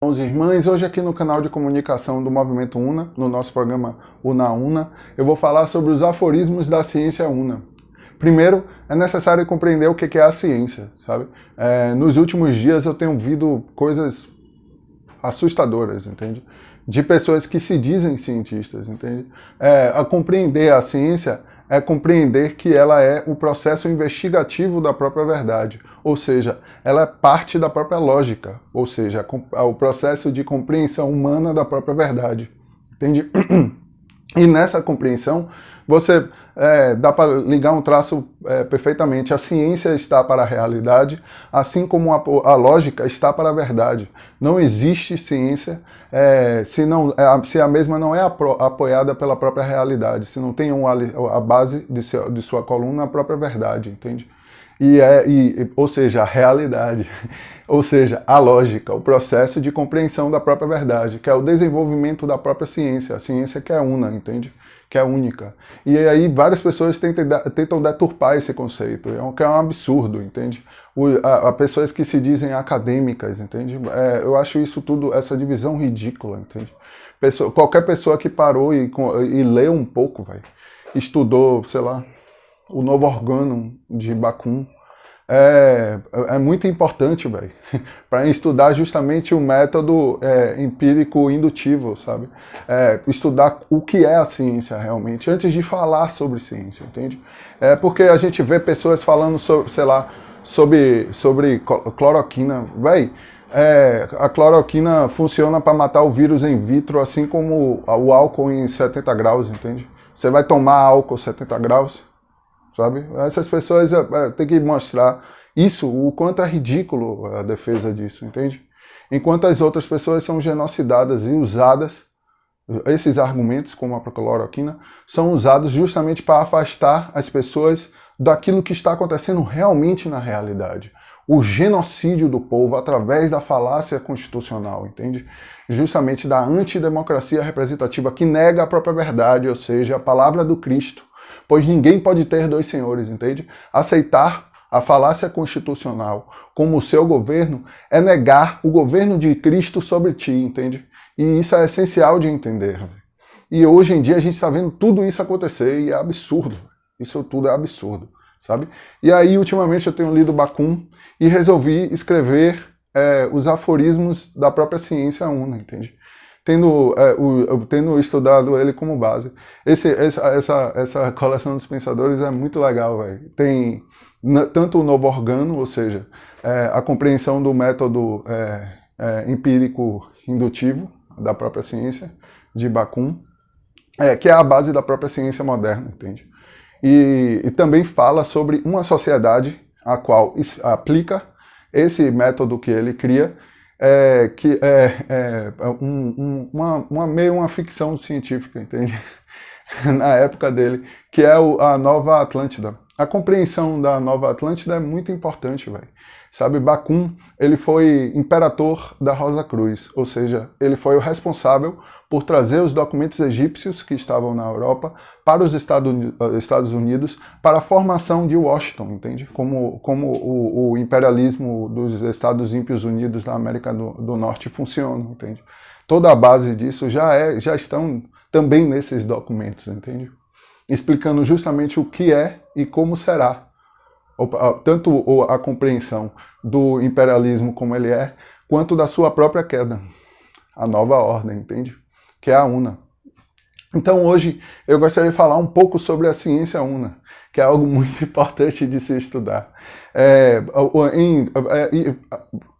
Irmãos e irmãs, hoje aqui no canal de comunicação do Movimento UNA, no nosso programa UNA, eu vou falar sobre os aforismos da ciência UNA. Primeiro, é necessário compreender o que é a ciência, sabe? Nos últimos dias eu tenho ouvido coisas assustadoras, entende? De pessoas que se dizem cientistas, entende? A compreender a ciência é compreender que ela é o processo investigativo da própria verdade, ou seja, ela é parte da própria lógica, ou seja, o processo de compreensão humana da própria verdade, entende? E nessa compreensão, você dá para ligar um traço perfeitamente. A ciência está para a realidade, assim como a lógica está para a verdade. Não existe ciência se a mesma não é apoiada pela própria realidade, se não tem a base de sua coluna a própria verdade, entende? Ou seja, a realidade, ou seja, a lógica, o processo de compreensão da própria verdade, que é o desenvolvimento da própria ciência, a ciência que é una, entende? Que é única. E aí várias pessoas tentam deturpar esse conceito, que é um absurdo, entende? Há pessoas que se dizem acadêmicas, entende? Eu acho isso tudo, essa divisão ridícula, entende? Qualquer pessoa que parou e leu um pouco, estudou, sei lá, o Novo Organum de Bakun, é muito importante, para estudar justamente o método empírico indutivo, sabe? Estudar o que é a ciência realmente, antes de falar sobre ciência, entende? Porque a gente vê pessoas falando sobre, sei lá, sobre cloroquina, a cloroquina funciona para matar o vírus in vitro, assim como o álcool em 70 graus, entende? Você vai tomar álcool 70 graus, sabe? Essas pessoas têm que mostrar isso, o quanto é ridículo a defesa disso, entende? Enquanto as outras pessoas são genocidadas e usadas, esses argumentos, como a cloroquina, são usados justamente para afastar as pessoas daquilo que está acontecendo realmente na realidade. O genocídio do povo através da falácia constitucional, entende? Justamente da antidemocracia representativa que nega a própria verdade, ou seja, a palavra do Cristo. Pois ninguém pode ter dois senhores, entende? Aceitar a falácia constitucional como seu governo é negar o governo de Cristo sobre ti, entende? E isso é essencial de entender. E hoje em dia a gente está vendo tudo isso acontecer e é absurdo. Isso tudo é absurdo, sabe? E aí, ultimamente, eu tenho lido Bakun e resolvi escrever os aforismos da própria ciência UNA, entende? Tendo estudado ele como base. Essa coleção dos pensadores é muito legal, Tem tanto o Novo Organo, ou seja, a compreensão do método empírico indutivo da própria ciência, de Bakun, que é a base da própria ciência moderna, entende? E também fala sobre uma sociedade a qual aplica esse método que ele cria, que é meio uma ficção científica, entende? Na época dele, que é a Nova Atlântida. A compreensão da Nova Atlântida é muito importante, sabe? Bakun, ele foi imperador da Rosa Cruz, ou seja, ele foi o responsável por trazer os documentos egípcios que estavam na Europa para os Estados Unidos, para a formação de Washington, entende? Como o imperialismo dos Estados Ímpios Unidos da América do Norte funciona, entende? Toda a base disso já estão também nesses documentos, entende? Explicando justamente o que é e como será. Tanto a compreensão do imperialismo como ele é, quanto da sua própria queda. A nova ordem, entende? Que é a UNA. Então hoje eu gostaria de falar um pouco sobre a ciência UNA, que é algo muito importante de se estudar.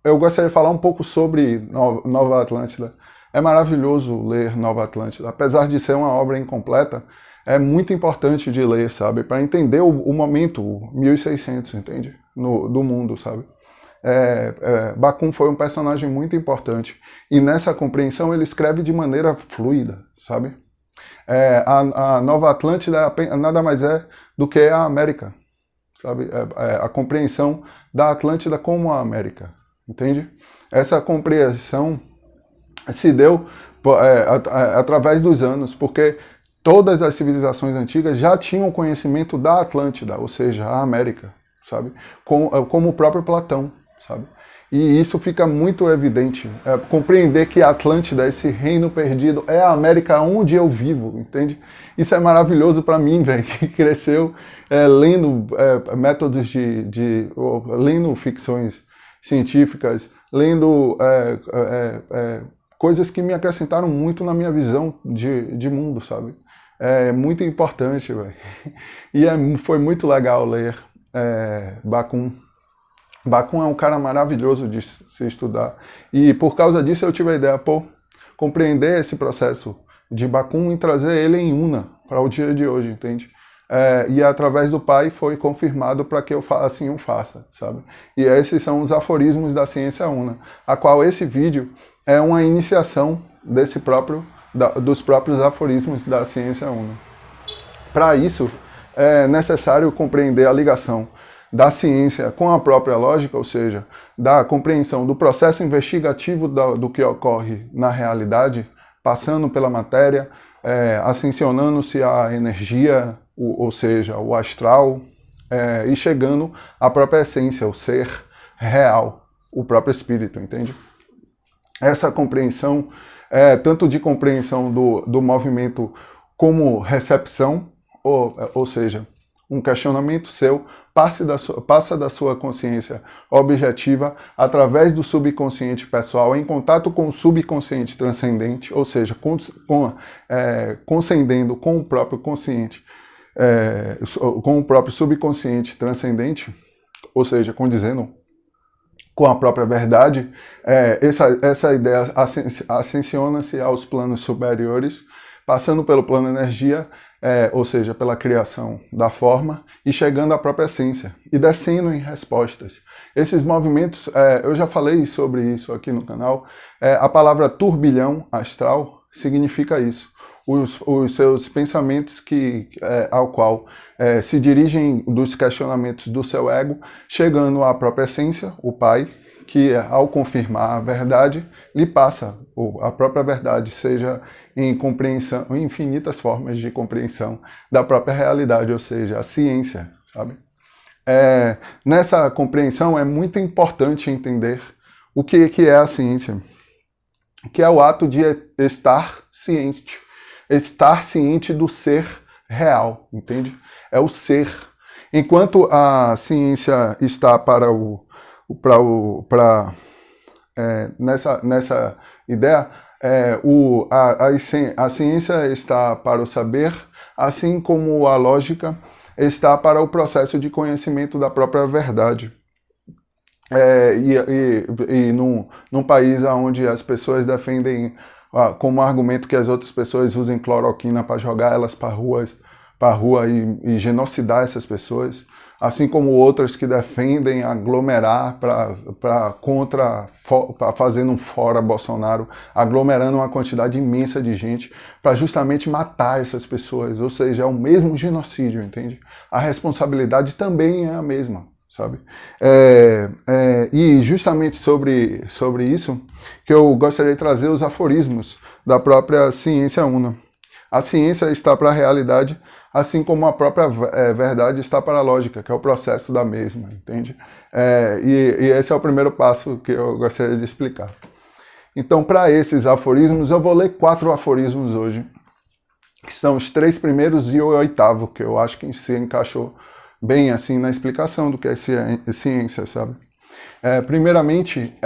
Eu gostaria de falar um pouco sobre Nova Atlântida. É maravilhoso ler Nova Atlântida, apesar de ser uma obra incompleta, é muito importante de ler, sabe? Para entender o momento 1600, entende? Do mundo, sabe? Bakun foi um personagem muito importante. E nessa compreensão ele escreve de maneira fluida, sabe? A Nova Atlântida nada mais é do que a América, sabe? A compreensão da Atlântida como a América, entende? Essa compreensão se deu através dos anos, porque todas as civilizações antigas já tinham conhecimento da Atlântida, ou seja, a América, sabe? Como o próprio Platão, sabe? E isso fica muito evidente. Compreender que a Atlântida, esse reino perdido, é a América onde eu vivo, entende? Isso é maravilhoso para mim, velho, que cresceu lendo métodos lendo ficções científicas, lendo coisas que me acrescentaram muito na minha visão de mundo, sabe? É muito importante, velho. E foi muito legal ler Bakun. Bakun é um cara maravilhoso de se estudar. E por causa disso eu tive a ideia, compreender esse processo de Bakun e trazer ele em Una para o dia de hoje, entende? E através do Pai foi confirmado para que eu assim o faça, sabe? E esses são os aforismos da ciência Una, a qual esse vídeo é uma iniciação dos próprios aforismos da ciência Una. Para isso, é necessário compreender a ligação da ciência com a própria lógica, ou seja, da compreensão do processo investigativo do que ocorre na realidade, passando pela matéria, ascensionando-se a energia, ou seja, o astral, e chegando à própria essência, o ser real, o próprio espírito, entende? Essa compreensão, tanto de compreensão do movimento como recepção, ou seja, um questionamento seu passa da sua consciência objetiva através do subconsciente pessoal em contato com o subconsciente transcendente, ou seja, concedendo com o próprio consciente, com o próprio subconsciente transcendente, ou seja, condizendo com a própria verdade, essa ideia ascensiona-se aos planos superiores, passando pelo plano energia, ou seja, pela criação da forma, e chegando à própria essência, e descendo em respostas. Esses movimentos, eu já falei sobre isso aqui no canal, a palavra turbilhão astral significa isso. Os seus pensamentos ao qual se dirigem dos questionamentos do seu ego, chegando à própria essência, o Pai, que ao confirmar a verdade, lhe passa a própria verdade, seja em compreensão, em infinitas formas de compreensão da própria realidade, ou seja, a ciência, sabe? Nessa compreensão é muito importante entender o que é a ciência, que é o ato de estar ciente do ser real, entende? É o ser. Enquanto a ciência está nessa ideia, a ciência está para o saber, assim como a lógica está para o processo de conhecimento da própria verdade. Num país onde as pessoas defendem como argumento que as outras pessoas usem cloroquina para jogar elas para a rua e genocidar essas pessoas, assim como outras que defendem aglomerar fazendo um fora Bolsonaro, aglomerando uma quantidade imensa de gente para justamente matar essas pessoas, ou seja, é o mesmo genocídio, entende? A responsabilidade também é a mesma, sabe? E justamente sobre isso que eu gostaria de trazer os aforismos da própria ciência Una. A ciência está para a realidade, assim como a própria verdade está para a lógica, que é o processo da mesma, entende? E esse é o primeiro passo que eu gostaria de explicar. Então, para esses aforismos, eu vou ler 4 aforismos hoje, que são os 3 primeiros e o 8º, que eu acho que se encaixou bem assim na explicação do que é ciência, sabe? Primeiramente,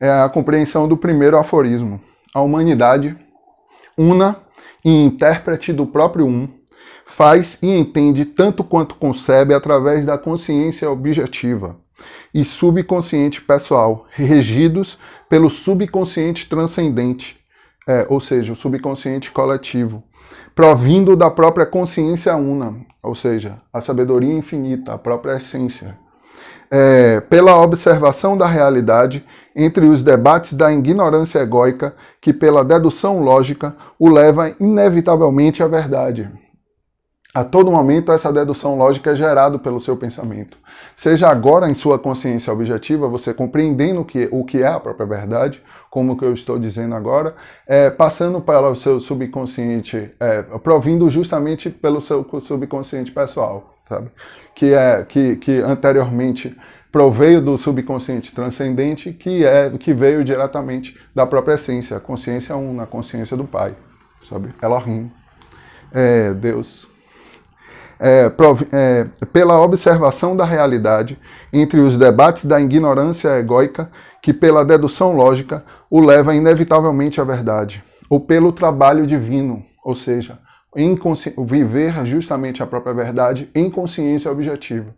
a compreensão do primeiro aforismo. A humanidade, una e intérprete do próprio faz e entende tanto quanto concebe através da consciência objetiva e subconsciente pessoal, regidos pelo subconsciente transcendente, ou seja, o subconsciente coletivo, provindo da própria consciência una, ou seja, a sabedoria infinita, a própria essência. Pela observação da realidade entre os debates da ignorância egóica que pela dedução lógica o leva inevitavelmente à verdade. A todo momento essa dedução lógica é gerada pelo seu pensamento. Seja agora em sua consciência objetiva, você compreendendo o que é a própria verdade, como que eu estou dizendo agora, passando para o seu subconsciente, provindo justamente pelo seu subconsciente pessoal, sabe? Que anteriormente proveio do subconsciente transcendente, que veio diretamente da própria essência, a consciência una, a consciência do Pai, sabe? Elohim, Deus. Pela observação da realidade, entre os debates da ignorância egóica, que pela dedução lógica o leva inevitavelmente à verdade, ou pelo trabalho divino, ou seja, viver justamente a própria verdade em consciência objetiva.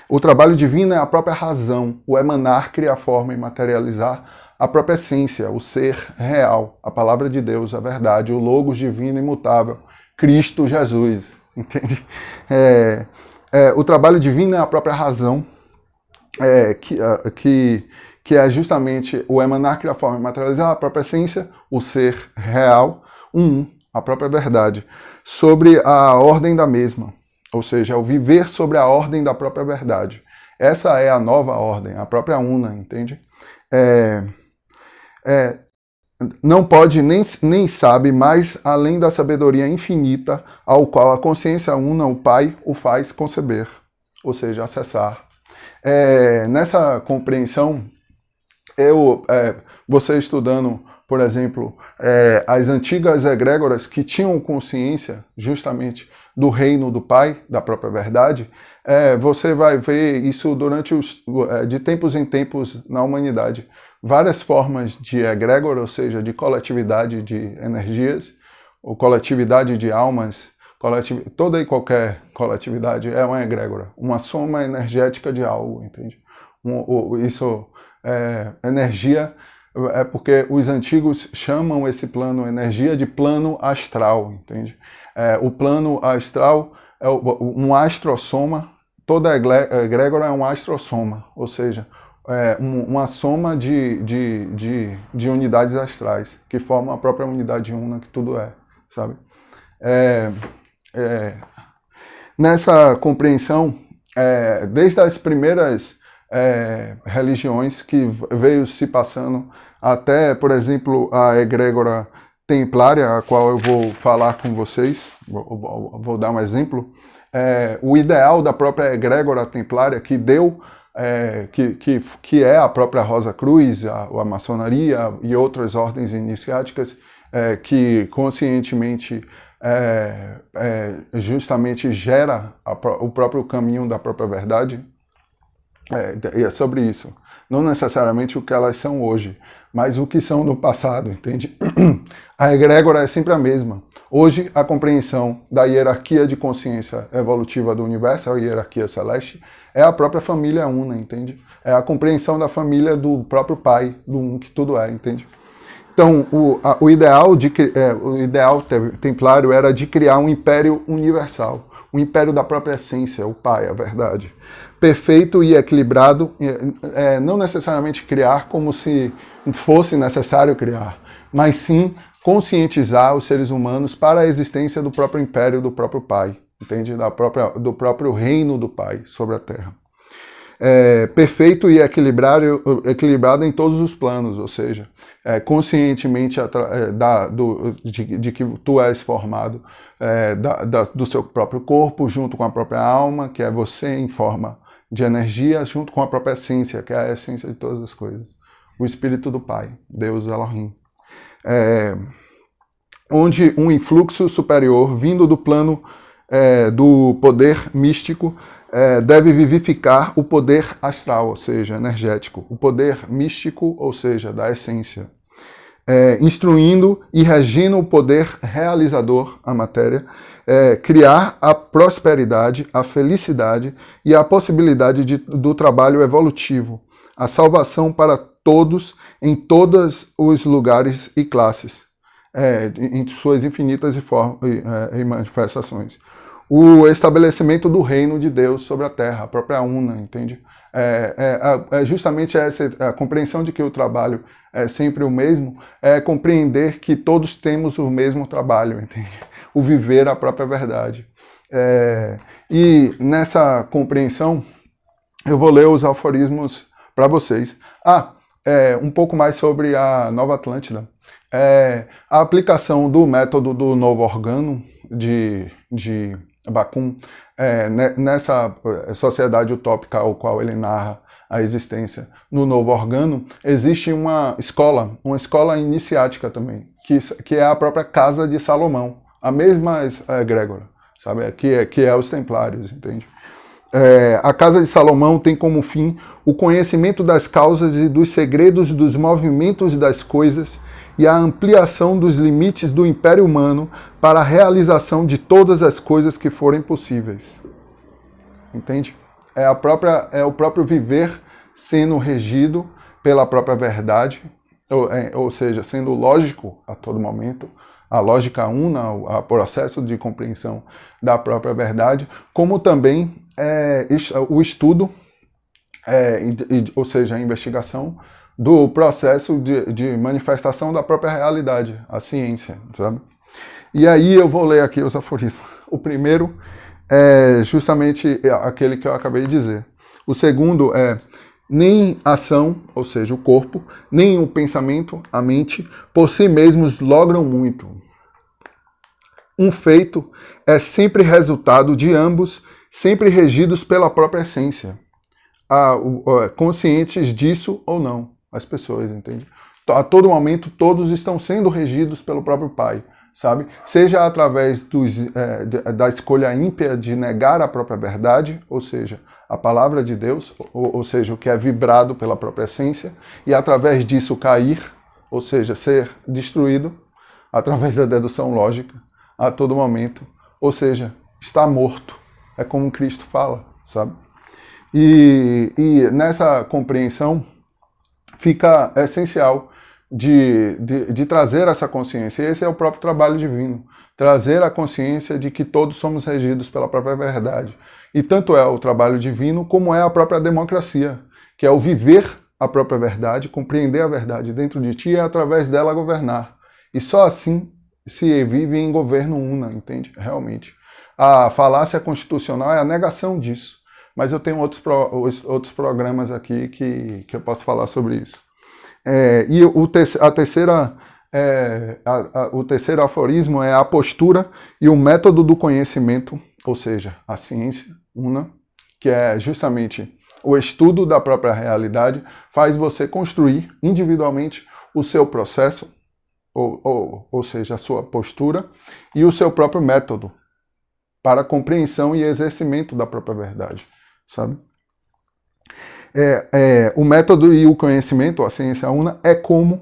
O trabalho divino é a própria razão, o emanar, criar forma e materializar a própria essência, o ser real, a palavra de Deus, a verdade, o logos divino imutável, Cristo Jesus, entende? O trabalho divino é a própria razão, que é justamente o emanar, criar forma e materializar a própria essência, o ser real, a própria verdade, sobre a ordem da mesma. Ou seja, o viver sobre a ordem da própria verdade. Essa é a nova ordem, a própria una, entende? Não pode nem sabe mais além da sabedoria infinita ao qual a consciência una, o Pai, o faz conceber, ou seja, acessar. Nessa compreensão, você estudando, por exemplo, as antigas egrégoras que tinham consciência justamente do reino do Pai, da própria verdade, você vai ver isso de tempos em tempos na humanidade. Várias formas de egrégora, ou seja, de coletividade de energias, ou coletividade de almas, toda e qualquer coletividade é uma egrégora, uma soma energética de algo, entende? Energia, porque os antigos chamam esse plano energia de plano astral, entende? O plano astral é um astrosoma, toda egrégora é um astrosoma, ou seja, uma soma de unidades astrais, que formam a própria unidade una que tudo é, sabe? Nessa compreensão, desde as primeiras religiões que veio se passando até, por exemplo, a egrégora templária, a qual eu vou falar com vocês, vou dar um exemplo, o ideal da própria egrégora templária que deu, que é a própria Rosa Cruz, a maçonaria e outras ordens iniciáticas, que conscientemente justamente gera o próprio caminho da própria verdade. E é sobre isso. Não necessariamente o que elas são hoje, mas o que são no passado, entende? A egrégora é sempre a mesma. Hoje, a compreensão da hierarquia de consciência evolutiva do universo, a hierarquia celeste, é a própria família una, entende? É a compreensão da família do próprio Pai, do um que tudo é, entende? Então, o ideal templário era de criar um império universal, um império da própria essência, o Pai, a verdade. Perfeito e equilibrado, não necessariamente criar como se fosse necessário criar, mas sim conscientizar os seres humanos para a existência do próprio império do próprio Pai, entende? Do próprio reino do Pai sobre a Terra. Perfeito e equilibrado em todos os planos, ou seja, conscientemente de que tu és formado do seu próprio corpo, junto com a própria alma, que é você em forma de energia, junto com a própria essência, que é a essência de todas as coisas. O Espírito do Pai, Deus Elohim. Onde um influxo superior, vindo do plano do poder místico, deve vivificar o poder astral, ou seja, energético, o poder místico, ou seja, da essência, instruindo e regindo o poder realizador, a matéria, criar a prosperidade, a felicidade e a possibilidade do trabalho evolutivo, a salvação para todos, em todos os lugares e classes, em suas infinitas e manifestações. O estabelecimento do reino de Deus sobre a Terra, a própria una, entende? Justamente essa a compreensão de que o trabalho é sempre o mesmo, é compreender que todos temos o mesmo trabalho, entende? O viver a própria verdade. E nessa compreensão, eu vou ler os aforismos para vocês. Um pouco mais sobre a Nova Atlântida. A aplicação do método do novo organo de Bakun, nessa sociedade utópica ao qual ele narra a existência no novo organo, existe uma escola iniciática também, que é a própria Casa de Salomão, a mesma egrégora, sabe? Que é os Templários, entende? A Casa de Salomão tem como fim o conhecimento das causas e dos segredos dos movimentos das coisas e a ampliação dos limites do Império Humano para a realização de todas as coisas que forem possíveis. Entende? É o próprio viver sendo regido pela própria verdade, ou seja, sendo lógico a todo momento, a lógica una, o processo de compreensão da própria verdade, como também o estudo, ou seja, a investigação do processo de manifestação da própria realidade, a ciência, sabe? E aí eu vou ler aqui os aforismos. O primeiro é justamente aquele que eu acabei de dizer. O segundo é: nem ação, ou seja, o corpo, nem o pensamento, a mente, por si mesmos logram muito. Um feito é sempre resultado de ambos, sempre regidos pela própria essência. Conscientes disso ou não, as pessoas, entende? A todo momento, todos estão sendo regidos pelo próprio Pai, sabe? Seja através da escolha ímpia de negar a própria verdade, ou seja, a palavra de Deus, ou seja, o que é vibrado pela própria essência, e através disso cair, ou seja, ser destruído, através da dedução lógica, a todo momento, ou seja, está morto. É como Cristo fala, sabe? E nessa compreensão fica essencial de trazer essa consciência. E esse é o próprio trabalho divino. Trazer a consciência de que todos somos regidos pela própria verdade. E tanto é o trabalho divino como é a própria democracia, que é o viver a própria verdade, compreender a verdade dentro de ti e através dela governar. E só assim se vive em governo una, entende? Realmente. A falácia constitucional é a negação disso. Mas eu tenho outros programas aqui que eu posso falar sobre isso. O terceiro aforismo é a postura e o método do conhecimento, ou seja, a ciência una, que é justamente o estudo da própria realidade, faz você construir individualmente o seu processo, ou seja, a sua postura e o seu próprio método para a compreensão e exercimento da própria verdade, sabe? O método e o conhecimento, a ciência una, é com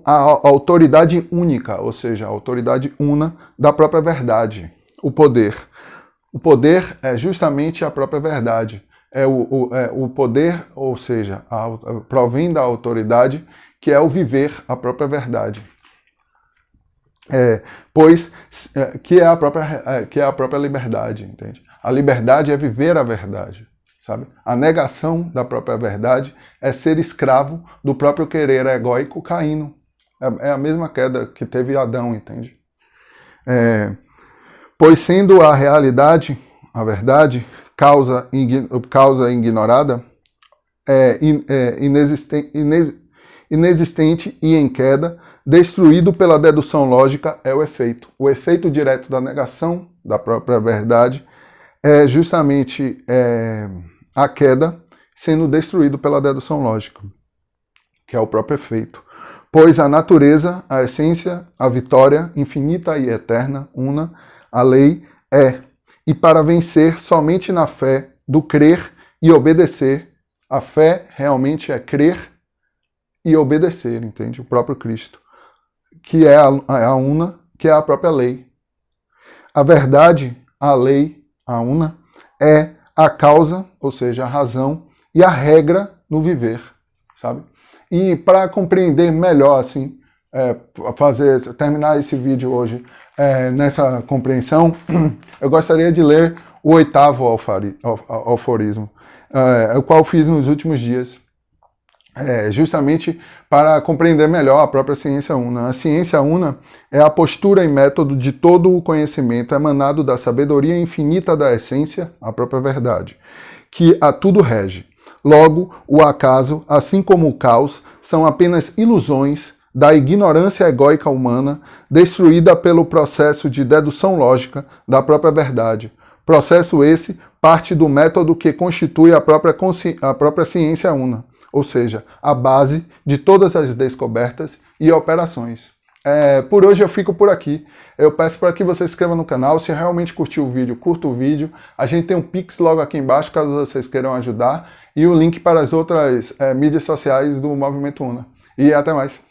a autoridade única, ou seja, a autoridade una da própria verdade, o poder. O poder é justamente a própria verdade. O poder, ou seja, provém da autoridade, que é o viver a própria verdade. Que é a própria liberdade, entende? A liberdade é viver a verdade, sabe? A negação da própria verdade é ser escravo do próprio querer egóico caíno. É a mesma queda que teve Adão, entende? Pois sendo a realidade, a verdade, causa ignorada, inexistente e em queda, destruído pela dedução lógica é o efeito. O efeito direto da negação da própria verdade é justamente a queda sendo destruído pela dedução lógica, que é o próprio efeito. Pois a natureza, a essência, a vitória infinita e eterna, una, a lei e para vencer somente na fé do crer e obedecer. A fé realmente é crer e obedecer, entende? O próprio Cristo, que é a una, que é a própria lei. A verdade, a lei, a una, é a causa, ou seja, a razão e a regra no viver, sabe? E para compreender melhor, assim, terminar esse vídeo hoje nessa compreensão, eu gostaria de ler o 8º aforismo, o qual fiz nos últimos dias, justamente para compreender melhor a própria ciência una. A ciência una é a postura e método de todo o conhecimento emanado da sabedoria infinita da essência, a própria verdade, que a tudo rege. Logo, o acaso, assim como o caos, são apenas ilusões da ignorância egóica humana, destruída pelo processo de dedução lógica da própria verdade, Processo esse parte do método que constitui a própria ciência una, ou seja, a base de todas as descobertas e operações. Por hoje eu fico por aqui. Eu peço para que você se inscreva no canal. Se realmente curtiu o vídeo, curta o vídeo. A gente tem um Pix logo aqui embaixo, caso vocês queiram ajudar. E o link para as outras mídias sociais do Movimento Una. E até mais.